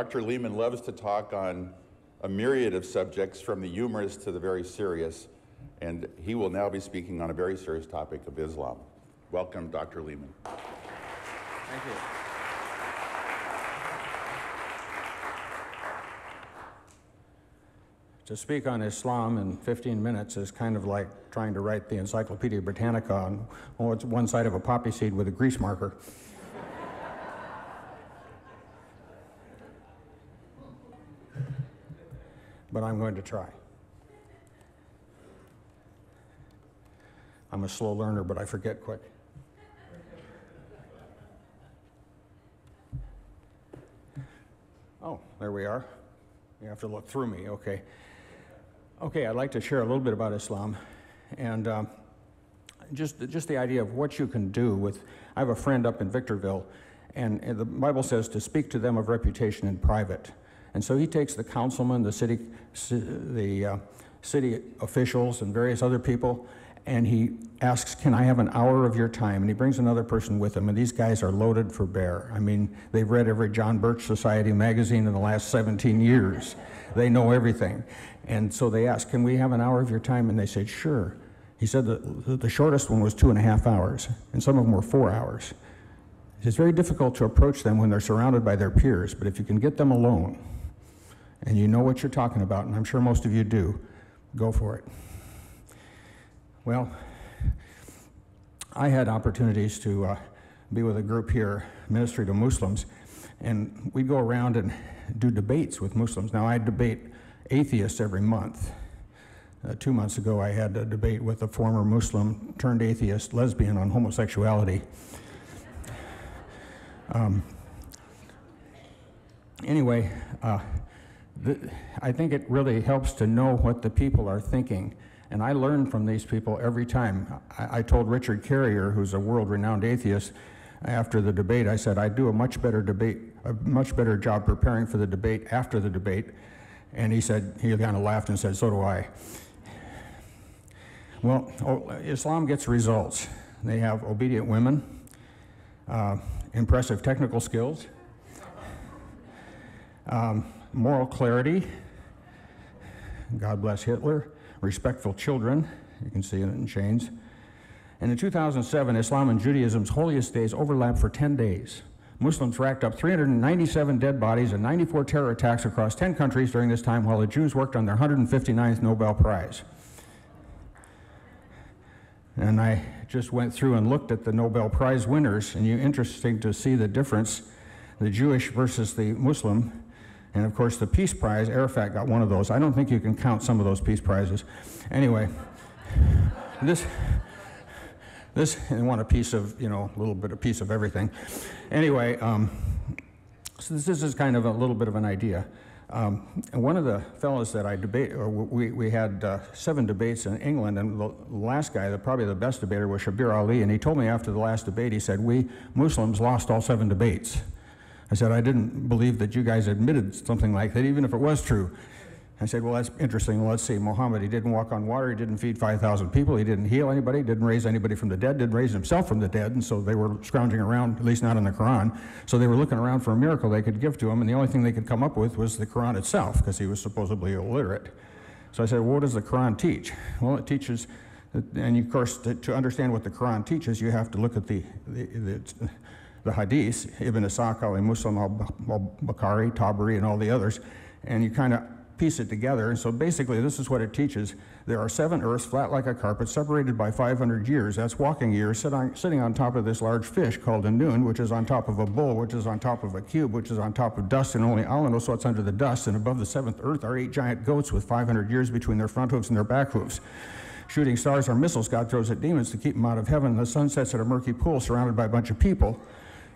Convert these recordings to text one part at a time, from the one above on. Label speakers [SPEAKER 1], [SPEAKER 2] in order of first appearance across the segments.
[SPEAKER 1] Dr. Lehman loves to talk on a myriad of subjects, from the humorous to the very serious, and he will now be speaking on a very serious topic of Islam. Welcome, Dr. Lehman.
[SPEAKER 2] Thank you. To speak on Islam in 15 minutes is kind of like trying to write the Encyclopedia Britannica on one side of a poppy seed with a grease marker. But I'm going to try. I'm a slow learner, but I forget quick. Oh, there we are. You have to look through me, okay. Okay, I'd like to share a little bit about Islam, and just the idea of what you can do with. I have a friend up in Victorville, and the Bible says to speak to them of reputation in private. And so he takes the councilman, the city officials, and various other people, and he asks, can I have an hour of your time? And he brings another person with him, and these guys are loaded for bear. I mean, they've read every John Birch Society magazine in the last 17 years. They know everything. And so they ask, can we have an hour of your time? And they said, sure. He said the shortest one was 2.5 hours, and some of them were 4 hours. It's very difficult to approach them when they're surrounded by their peers, but if you can get them alone, and you know what you're talking about, and I'm sure most of you do, go for it. Well, I had opportunities to be with a group here, Ministry to Muslims, and we'd go around and do debates with Muslims. Now, I debate atheists every month. 2 months ago, I had a debate with a former Muslim turned atheist lesbian on homosexuality. Anyway, I think it really helps to know what the people are thinking. And I learn from these people every time. I told Richard Carrier, who's a world-renowned atheist, after the debate, I said, I do a much better job preparing for the debate after the debate. And he said, he kind of laughed and said, so do I. Well, Islam gets results. They have obedient women, impressive technical skills, moral clarity, God bless Hitler, respectful children, you can see it in chains. And in 2007, Islam and Judaism's holiest days overlapped for 10 days. Muslims racked up 397 dead bodies and 94 terror attacks across 10 countries during this time, while the Jews worked on their 159th Nobel Prize. And I just went through and looked at the Nobel Prize winners, and it's interesting to see the difference, the Jewish versus the Muslim. And of course, the Peace Prize, Arafat got one of those. I don't think you can count some of those Peace Prizes. Anyway, this they want a piece of, a little bit, a piece of everything. Anyway, so this is kind of a little bit of an idea. And one of the fellows that I we had 7 debates in England, and the last guy, probably the best debater, was Shabir Ali, and he told me after the last debate, he said, we Muslims lost all 7 debates. I said, I didn't believe that you guys admitted something like that, even if it was true. I said, well, that's interesting. Well, let's see. Muhammad, he didn't walk on water. He didn't feed 5,000 people. He didn't heal anybody. Didn't raise anybody from the dead. Didn't raise himself from the dead. And so they were scrounging around, at least not in the Quran. So they were looking around for a miracle they could give to him. And the only thing they could come up with was the Quran itself, because he was supposedly illiterate. So I said, well, what does the Quran teach? Well, it teaches, and of course, to understand what the Quran teaches, you have to look at the Hadith, Ibn Ishaq, al-Muslim, al-Bukhari, Tabari, and all the others, and you kind of piece it together. And so basically, this is what it teaches. There are 7 earths, flat like a carpet, separated by 500 years. That's walking years, sitting on top of this large fish called a noon, which is on top of a bull, which is on top of a cube, which is on top of dust, and only Allah knows what's under the dust. And above the 7th earth are 8 giant goats with 500 years between their front hooves and their back hooves. Shooting stars are missiles God throws at demons to keep them out of heaven. The sun sets at a murky pool surrounded by a bunch of people.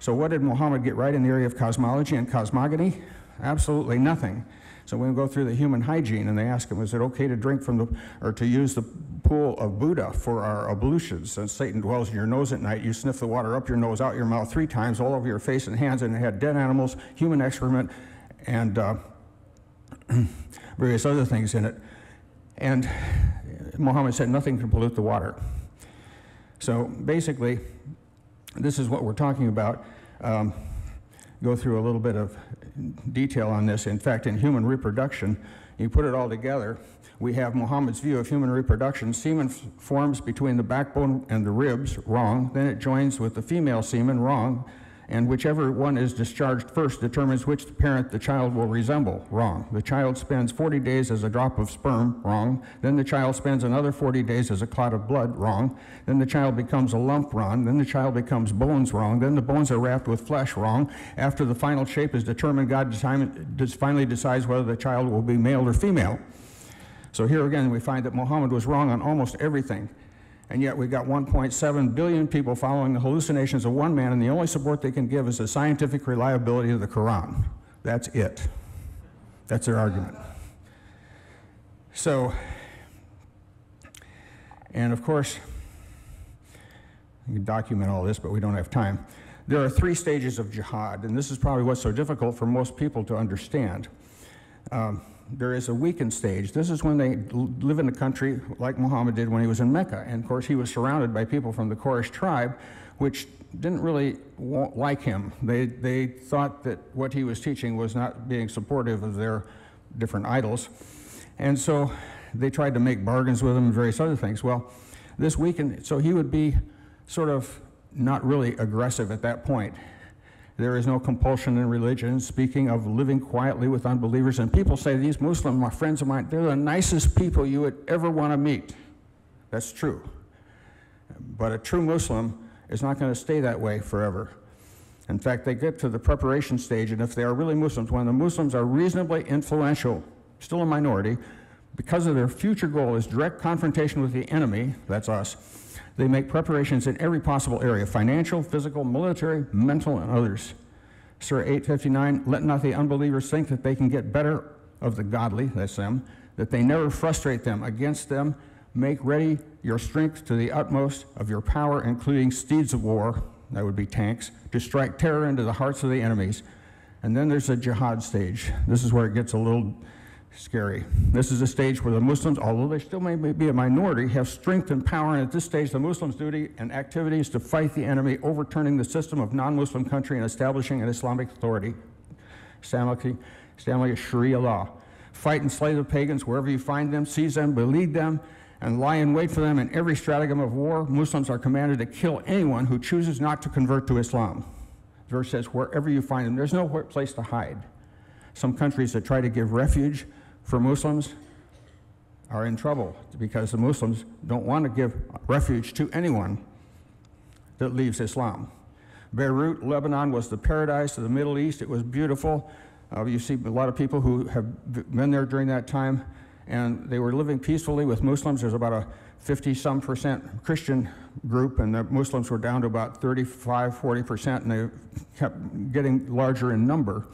[SPEAKER 2] So what did Muhammad get right in the area of cosmology and cosmogony? Absolutely nothing. So we go through the human hygiene, and they ask him, is it okay to drink from or to use the pool of Buddha for our ablutions? Since Satan dwells in your nose at night, you sniff the water up your nose, out your mouth 3 times, all over your face and hands, and it had dead animals, human excrement, and various other things in it. And Muhammad said nothing can pollute the water. So basically, this is what we're talking about. go through a little bit of detail on this. In fact, in human reproduction, you put it all together, we have Muhammad's view of human reproduction. Semen forms between the backbone and the ribs, wrong. Then it joins with the female semen, wrong. And whichever one is discharged first determines which parent the child will resemble, wrong. The child spends 40 days as a drop of sperm, wrong. Then the child spends another 40 days as a clot of blood, wrong. Then the child becomes a lump, wrong. Then the child becomes bones, wrong. Then the bones are wrapped with flesh, wrong. After the final shape is determined, God finally decides whether the child will be male or female. So here again, we find that Muhammad was wrong on almost everything. And yet we've got 1.7 billion people following the hallucinations of one man, and the only support they can give is the scientific reliability of the Quran. That's it. That's their argument. So, and of course, you can document all this, but we don't have time. There are 3 stages of jihad, and this is probably what's so difficult for most people to understand. There is a weakened stage. This is when they live in a country like Muhammad did when he was in Mecca. And of course, he was surrounded by people from the Quraysh tribe, which didn't really like him. They thought that what he was teaching was not being supportive of their different idols. And so they tried to make bargains with him and various other things. Well, this weakened, so he would be sort of not really aggressive at that point. There is no compulsion in religion. Speaking of living quietly with unbelievers, and people say, these Muslim, my friends of mine, they're the nicest people you would ever want to meet. That's true. But a true Muslim is not going to stay that way forever. In fact, they get to the preparation stage, and if they are really Muslims, when the Muslims are reasonably influential, still a minority, because of their future goal is direct confrontation with the enemy, that's us, they make preparations in every possible area, financial, physical, military, mental, and others. Surah 8:59, let not the unbelievers think that they can get better of the godly, that's them, that they never frustrate them. Against them, make ready your strength to the utmost of your power, including steeds of war, that would be tanks, to strike terror into the hearts of the enemies. And then there's a jihad stage. This is where it gets a little scary. This is a stage where the Muslims, although they still may be a minority, have strength and power, and at this stage the Muslims' duty and activity is to fight the enemy, overturning the system of non-Muslim country and establishing an Islamic authority, Islamic Sharia law. Fight and slay the pagans wherever you find them, seize them, beleaguer them, and lie in wait for them in every stratagem of war. Muslims are commanded to kill anyone who chooses not to convert to Islam. The verse says, wherever you find them, there's no place to hide. Some countries that try to give refuge for Muslims are in trouble because the Muslims don't want to give refuge to anyone that leaves Islam. Beirut, Lebanon was the paradise of the Middle East. It was beautiful. You see a lot of people who have been there during that time, and they were living peacefully with Muslims. There's about a 50-some% Christian group, and the Muslims were down to about 35-40%, and they kept getting larger in number.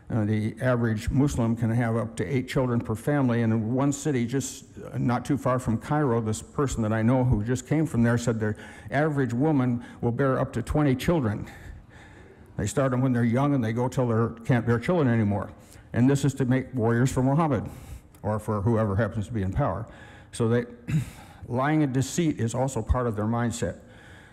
[SPEAKER 2] The average Muslim can have up to 8 children per family, and in one city just not too far from Cairo, this person that I know who just came from there said their average woman will bear up to 20 children. They start them when they're young and they go till they can't bear children anymore. And this is to make warriors for Muhammad or for whoever happens to be in power. So lying and deceit is also part of their mindset.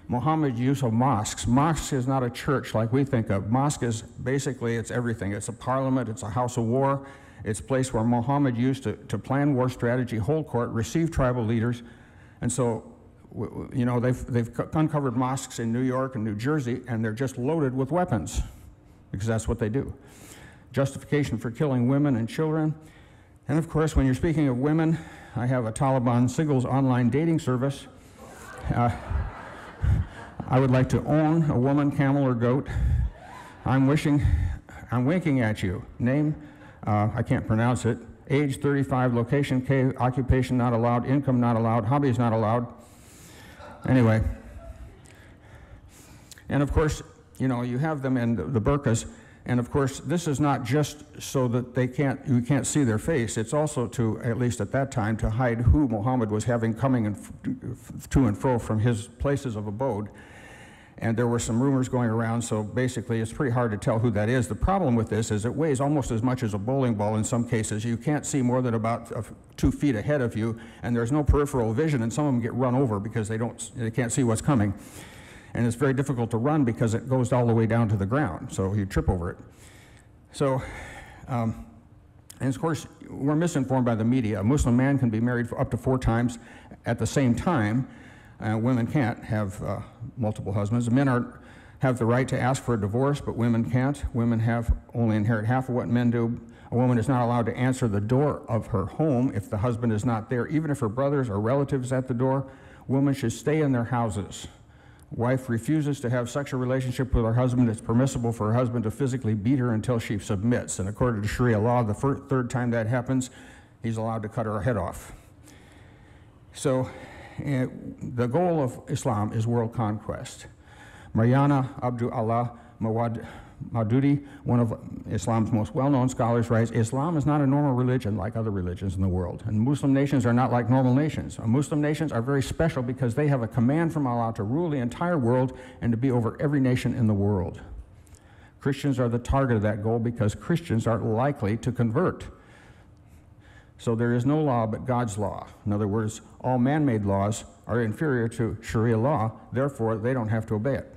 [SPEAKER 2] Muhammad's use of mosques. Mosque is not a church like we think of. Mosque is basically, it's everything. It's a parliament, it's a house of war. It's a place where Muhammad used to plan war strategy, hold court, receive tribal leaders. And so, you know, they've uncovered mosques in New York and New Jersey, and they're just loaded with weapons because that's what they do. Justification for killing women and children. And of course, when you're speaking of women, I have a Taliban singles online dating service. I would like to own a woman, camel, or goat. I'm winking at you. Name, I can't pronounce it. Age 35, location K, occupation not allowed, income not allowed, hobbies not allowed. Anyway. And of course, you know, you have them in the burqas, and of course, this is not just so that you can't see their face. It's also to, at least at that time, to hide who Muhammad was having coming to and fro from his places of abode. And there were some rumors going around, so basically it's pretty hard to tell who that is. The problem with this is it weighs almost as much as a bowling ball in some cases. You can't see more than about 2 feet ahead of you, and there's no peripheral vision, and some of them get run over because they can't see what's coming. And it's very difficult to run because it goes all the way down to the ground, so you trip over it. So, and of course, we're misinformed by the media. A Muslim man can be married for up to 4 times at the same time. Women can't have multiple husbands. Men have the right to ask for a divorce, but women can't. Women only inherit half of what men do. A woman is not allowed to answer the door of her home if the husband is not there. Even if her brothers or relatives at the door, women should stay in their houses. Wife refuses to have sexual relationship with her husband. It's permissible for her husband to physically beat her until she submits. And according to Sharia law, the third time that happens, he's allowed to cut her head off. So the goal of Islam is world conquest. Mariana Abdul Allah Maududi, one of Islam's most well-known scholars, writes, Islam is not a normal religion like other religions in the world, and Muslim nations are not like normal nations. Muslim nations are very special because they have a command from Allah to rule the entire world and to be over every nation in the world. Christians are the target of that goal because Christians are likely to convert. So there is no law but God's law. In other words, all man-made laws are inferior to Sharia law, therefore they don't have to obey it.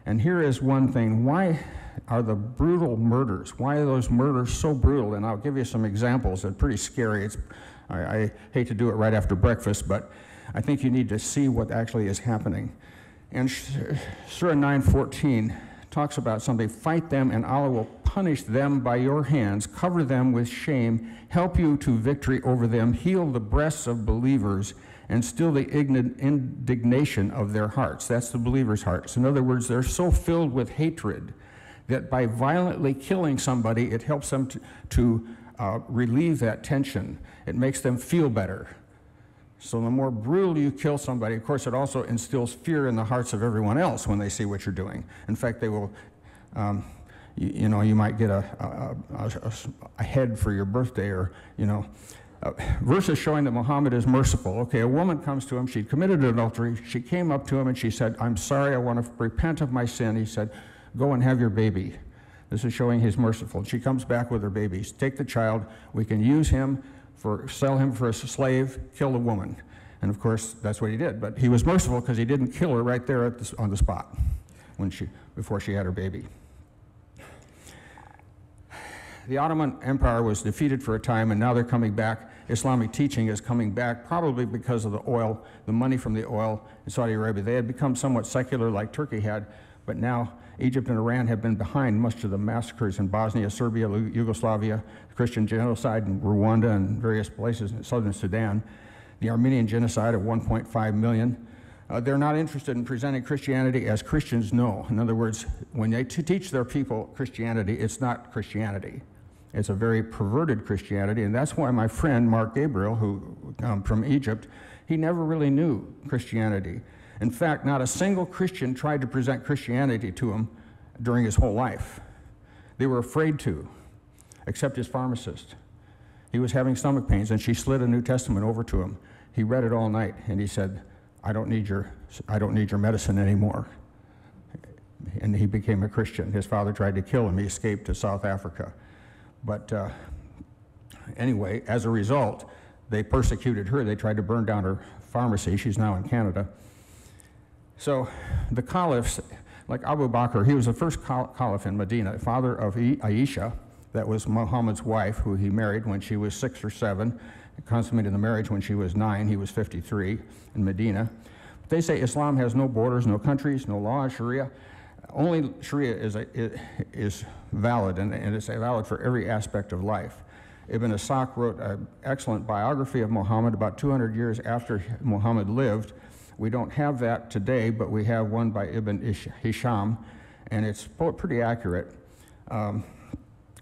[SPEAKER 2] And here is one thing. Why are the brutal murders, why are those murders so brutal? And I'll give you some examples. They're pretty scary. I hate to do it right after breakfast, but I think you need to see what actually is happening. And Surah 9:14 talks about something, fight them and Allah will punish them by your hands, cover them with shame, help you to victory over them, heal the breasts of believers, and still the indignation of their hearts. That's the believers' hearts. In other words, they're so filled with hatred that by violently killing somebody, it helps them to relieve that tension. It makes them feel better. So the more brutal you kill somebody, of course, it also instills fear in the hearts of everyone else when they see what you're doing. In fact, they will, you might get a head for your birthday, or, verses showing that Muhammad is merciful. Okay, a woman comes to him, she'd committed adultery, she came up to him and she said, I'm sorry, I want to repent of my sin. He said, go and have your baby. This is showing he's merciful. She comes back with her babies. Take the child, we can use him, sell him for a slave, kill the woman. And of course, that's what he did. But he was merciful because he didn't kill her right there on the spot before she had her baby. The Ottoman Empire was defeated for a time, and now they're coming back. Islamic teaching is coming back, probably because of the oil, the money from the oil in Saudi Arabia. They had become somewhat secular like Turkey had, but now Egypt and Iran have been behind much of the massacres in Bosnia, Serbia, Yugoslavia, the Christian genocide in Rwanda and various places in southern Sudan, the Armenian genocide of 1.5 million. They're not interested in presenting Christianity as Christians know. In other words, when they teach their people Christianity, it's not Christianity. It's a very perverted Christianity, and that's why my friend Mark Gabriel, who from Egypt, he never really knew Christianity. In fact, not a single Christian tried to present Christianity to him during his whole life. They were afraid to, except his pharmacist. He was having stomach pains, and she slid a New Testament over to him. He read it all night, and he said, I don't need your medicine anymore. And he became a Christian. His father tried to kill him. He escaped to South Africa. But anyway, as a result, they persecuted her. They tried to burn down her pharmacy. She's now in Canada. So the caliphs, like Abu Bakr, he was the first caliph in Medina, father of Aisha, that was Muhammad's wife, who he married when she was 6 or 7, consummated the marriage when she was 9. He was 53 in Medina. But they say Islam has no borders, no countries, no law, Sharia. Only Sharia is valid, and it's valid for every aspect of life. Ibn Ishaq wrote an excellent biography of Muhammad about 200 years after Muhammad lived. We don't have that today, but we have one by Ibn Hisham, and it's pretty accurate. And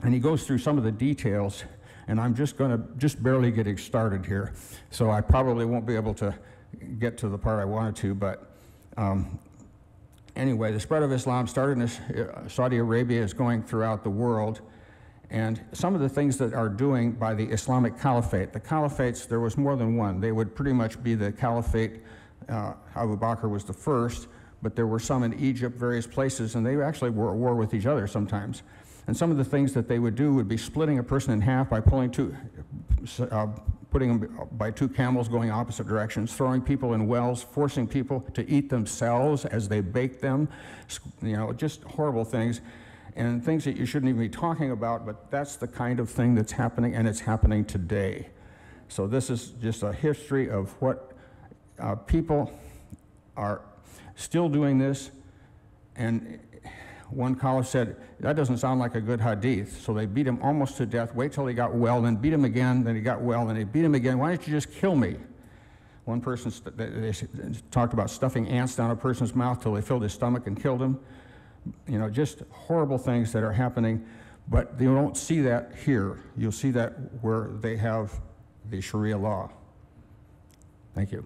[SPEAKER 2] he goes through some of the details, and I'm just going to barely getting started here, so I probably won't be able to get to the part I wanted to, but anyway, the spread of Islam started in Saudi Arabia, is going throughout the world, and some of the things that are doing by the Islamic Caliphate. The caliphates, there was more than one. They would pretty much be the caliphate. Abu Bakr was the first, but there were some in Egypt, various places, and they actually were at war with each other sometimes. And some of the things that they would do would be splitting a person in half by pulling putting them by two camels going opposite directions, throwing people in wells, forcing people to eat themselves as they bake them, you know, just horrible things, and things that you shouldn't even be talking about, but that's the kind of thing that's happening, and it's happening today. So this is just a history of what people are still doing this, and one college said, that doesn't sound like a good hadith. So they beat him almost to death, wait till he got well, then beat him again, then he got well, then they beat him again. Why don't you just kill me? One person, they talked about stuffing ants down a person's mouth till they filled his stomach and killed him. You know, just horrible things that are happening, but you don't see that here. You'll see that where they have the Sharia law. Thank you.